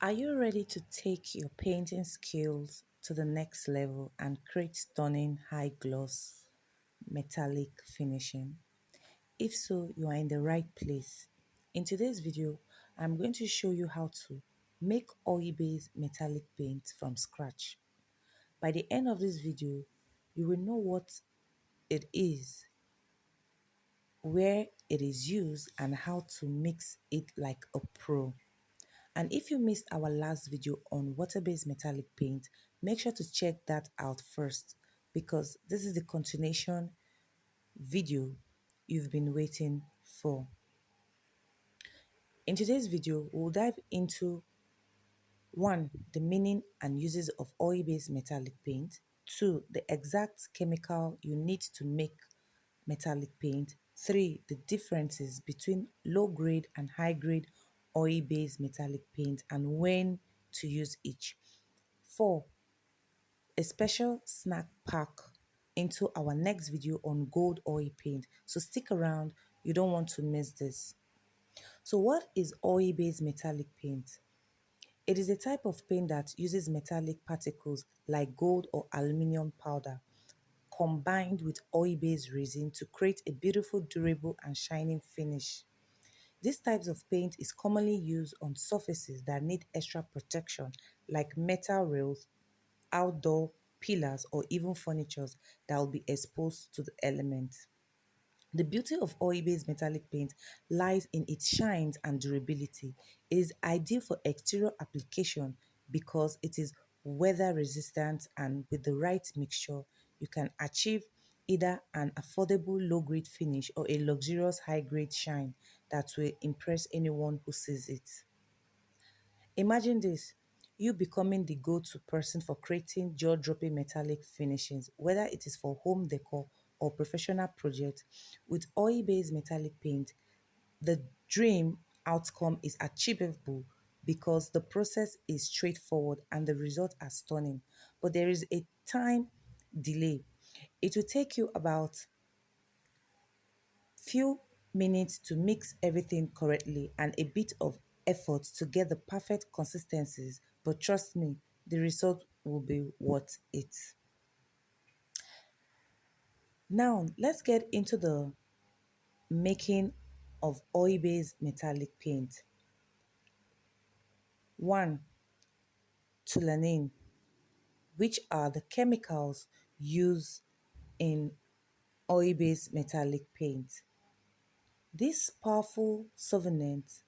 Are you ready to take your painting skills to the next level and create stunning high gloss metallic finishing? If so, you are in the right place. In today's video, I'm going to show you how to make oil-based metallic paint from scratch. By the end of this video, you will know what it is, where it is used, and how to mix it like a pro. And if you missed our last video on water-based metallic paint, make sure to check that out first because this is the continuation video you've been waiting for. In today's video, we'll dive into 1. The meaning and uses of oil-based metallic paint. 2. The exact chemical you need to make metallic paint. 3. The differences between low-grade and high-grade oil-based metallic paint and when to use each. 4. A special snack pack into our next video on gold oil paint. So stick around, you don't want to miss this. So what is oil-based metallic paint? It is a type of paint that uses metallic particles like gold or aluminum powder combined with oil-based resin to create a beautiful, durable and shining finish. This type of paint is commonly used on surfaces that need extra protection like metal rails, outdoor pillars or even furnitures that will be exposed to the elements. The beauty of oil-based metallic paint lies in its shines and durability. It is ideal for exterior application because it is weather resistant and with the right mixture, you can achieve either an affordable low-grade finish or a luxurious high-grade shine that will impress anyone who sees it. Imagine this, you becoming the go-to person for creating jaw-dropping metallic finishings, whether it is for home decor or professional projects. With oil-based metallic paint, the dream outcome is achievable because the process is straightforward and the results are stunning. But there is a time delay. It will take you about few minutes to mix everything correctly and a bit of effort to get the perfect consistencies, but trust me, the result will be worth it. Now, let's get into the making of oil-based metallic paint. 1. Toluene, which are the chemicals used in oil-based metallic paint. This powerful solvent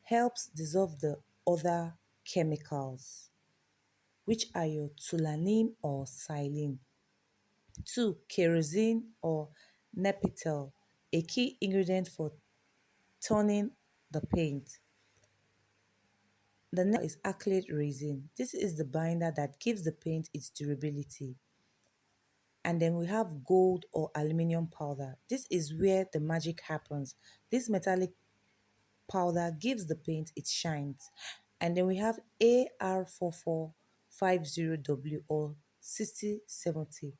helps dissolve the other chemicals, which are your toluene or xylene. 2. Kerosene or nepetal, a key ingredient for toning the paint. The next is acrylic resin. This is the binder that gives the paint its durability. And then we have gold or aluminium powder. This is where the magic happens. This metallic powder gives the paint its shines. And then we have AR4450W or 6070,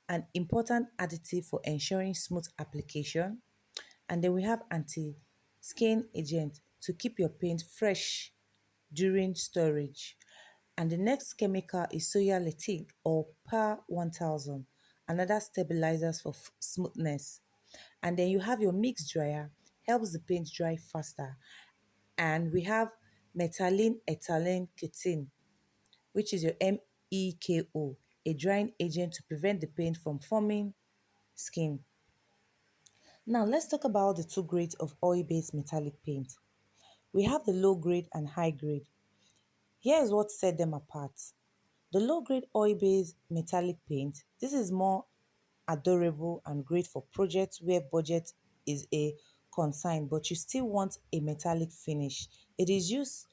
an important additive for ensuring smooth application. And then we have anti-skin agent to keep your paint fresh during storage. And the next chemical is soya latex or PAR 1000, another stabilizers for smoothness. And then you have your mix dryer, helps the paint dry faster. And we have methylene ethylene ketones, which is your MEKO, a drying agent to prevent the paint from forming skin. Now let's talk about the two grades of oil-based metallic paint. We have the low grade and high grade. Here is what set them apart. The low grade oil-based metallic paint, this is more adorable and great for projects where budget is a concern, but you still want a metallic finish. It uses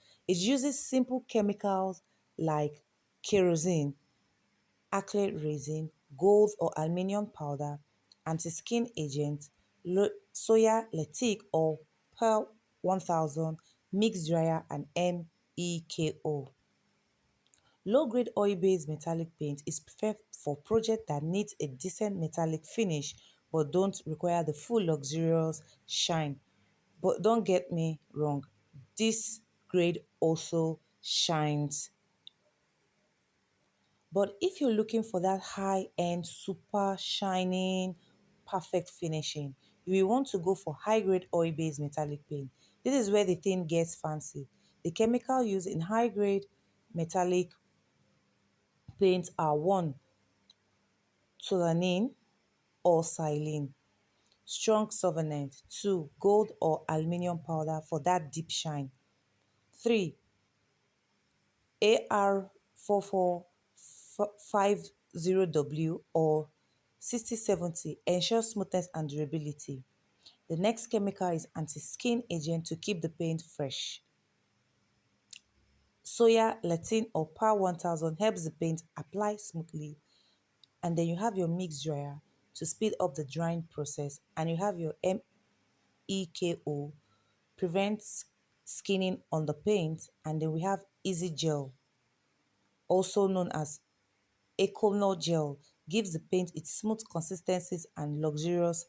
simple chemicals like kerosene, acrylic resin, gold or aluminium powder, anti-skin agent, soya latex or PAR 1000, mix dryer and MEKO. Low-grade oil-based metallic paint is preferred for projects that need a decent metallic finish but don't require the full luxurious shine. But don't get me wrong, this grade also shines. But if you're looking for that high end, super shining, perfect finishing, you will want to go for high grade oil based metallic paint. This is where the thing gets fancy. The chemical used in high grade metallic paints are one, toluene or silene, strong solvent, two, gold or aluminium powder for that deep shine, three, AR4450W or 6070 ensures smoothness and durability. The next chemical is anti-skin agent to keep the paint fresh. Soya, Latin or PAR 1000 helps the paint apply smoothly. And then you have your mix dryer to speed up the drying process. And you have your MEKO, prevents skinning on the paint. And then we have Easy Gel, also known as Econol Gel, gives the paint its smooth consistencies and luxurious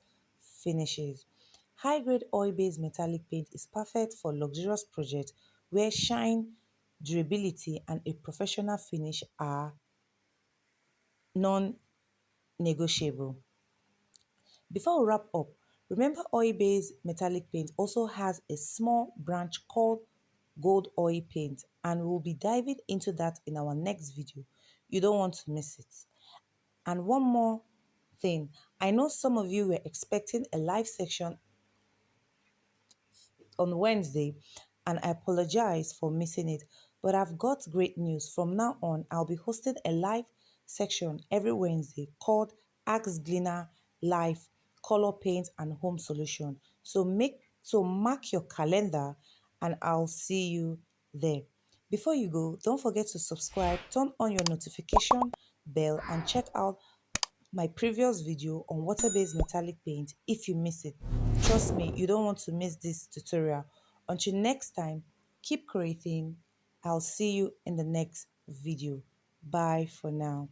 finishes. High-grade oil-based metallic paint is perfect for luxurious projects where shine, durability, and a professional finish are non-negotiable. Before we wrap up, remember oil-based metallic paint also has a small branch called gold oil paint, and we'll be diving into that in our next video. You don't want to miss it. And one more thing, I know some of you were expecting a live section on Wednesday, and I apologize for missing it. But I've got great news. From now on, I'll be hosting a live section every Wednesday called Ask Gleaner Live Color Paint and Home Solution. So mark your calendar and I'll see you there. Before you go, don't forget to subscribe, turn on your notification bell, and check out my previous video on water-based metallic paint if you miss it. Trust me, you don't want to miss this tutorial. Until next time, keep creating. I'll see you in the next video. Bye for now.